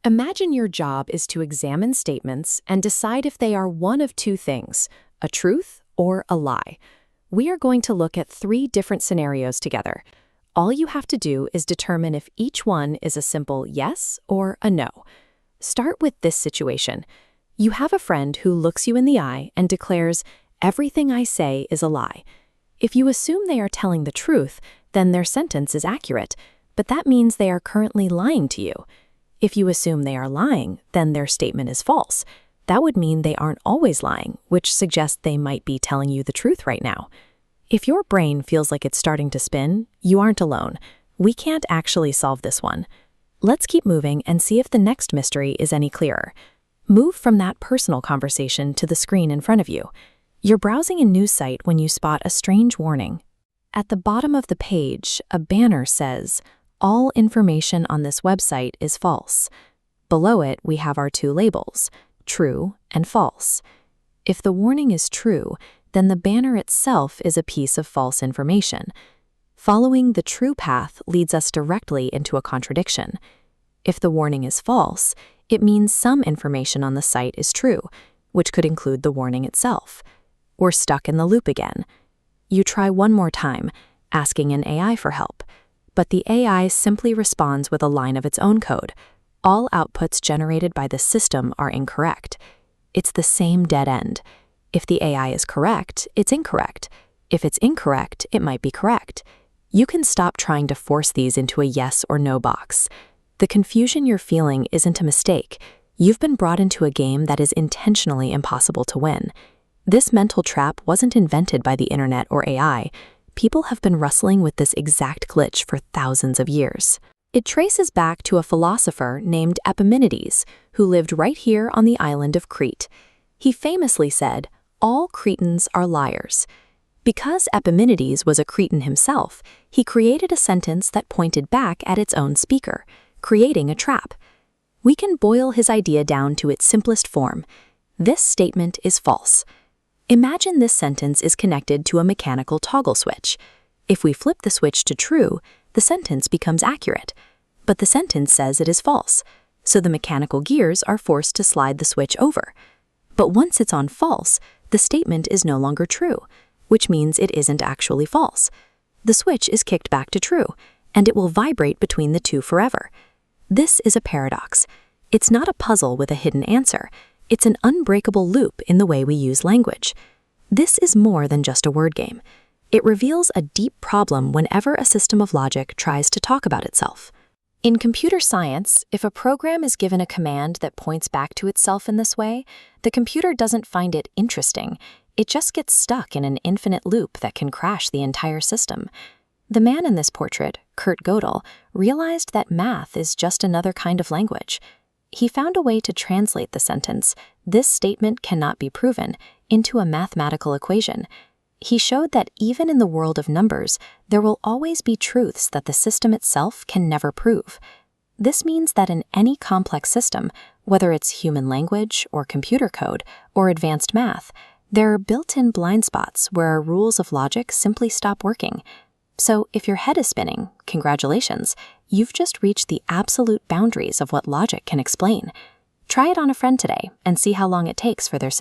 Imagine your job is to examine statements and decide if they are one of two things, a truth or a lie. We are going to look at three different scenarios together. All you have to do is determine if each one is a simple yes or a no. Start with this situation. You have a friend who looks you in the eye and declares, "Everything I say is a lie." If you assume they are telling the truth, then their sentence is accurate, but that means they are currently lying to you. If you assume they are lying, then their statement is false. That would mean they aren't always lying, which suggests they might be telling you the truth right now. If your brain feels like it's starting to spin, you aren't alone. We can't actually solve this one. Let's keep moving and see if the next mystery is any clearer. Move from that personal conversation to the screen in front of you. You're browsing a news site when you spot a strange warning. At the bottom of the page, a banner says, "All information on this website is false." Below it, we have our two labels, true and false. If the warning is true, then the banner itself is a piece of false information. Following the true path leads us directly into a contradiction. If the warning is false, it means some information on the site is true, which could include the warning itself. We're stuck in the loop again. You try one more time, asking an AI for help, but the AI simply responds with a line of its own code. All outputs generated by the system are incorrect. It's the same dead end. If the AI is correct, it's incorrect. If it's incorrect, it might be correct. You can stop trying to force these into a yes or no box. The confusion you're feeling isn't a mistake. You've been brought into a game that is intentionally impossible to win. This mental trap wasn't invented by the internet or AI. People have been wrestling with this exact glitch for thousands of years. It traces back to a philosopher named Epimenides, who lived right here on the island of Crete. He famously said, "All Cretans are liars." Because Epimenides was a Cretan himself, he created a sentence that pointed back at its own speaker, creating a trap. We can boil his idea down to its simplest form. This statement is false. Imagine this sentence is connected to a mechanical toggle switch. If we flip the switch to true, the sentence becomes accurate. But the sentence says it is false, so the mechanical gears are forced to slide the switch over. But once it's on false, the statement is no longer true, which means it isn't actually false. The switch is kicked back to true, and it will vibrate between the two forever. This is a paradox. It's not a puzzle with a hidden answer. It's an unbreakable loop in the way we use language. This is more than just a word game. It reveals a deep problem whenever a system of logic tries to talk about itself. In computer science, if a program is given a command that points back to itself in this way, the computer doesn't find it interesting. It just gets stuck in an infinite loop that can crash the entire system. The man in this portrait, Kurt Gödel, realized that math is just another kind of language. He found a way to translate the sentence, "This statement cannot be proven," into a mathematical equation. He showed that even in the world of numbers, there will always be truths that the system itself can never prove. This means that in any complex system, whether it's human language or computer code or advanced math, there are built-in blind spots where our rules of logic simply stop working. So if your head is spinning, congratulations, you've just reached the absolute boundaries of what logic can explain. Try it on a friend today and see how long it takes for their system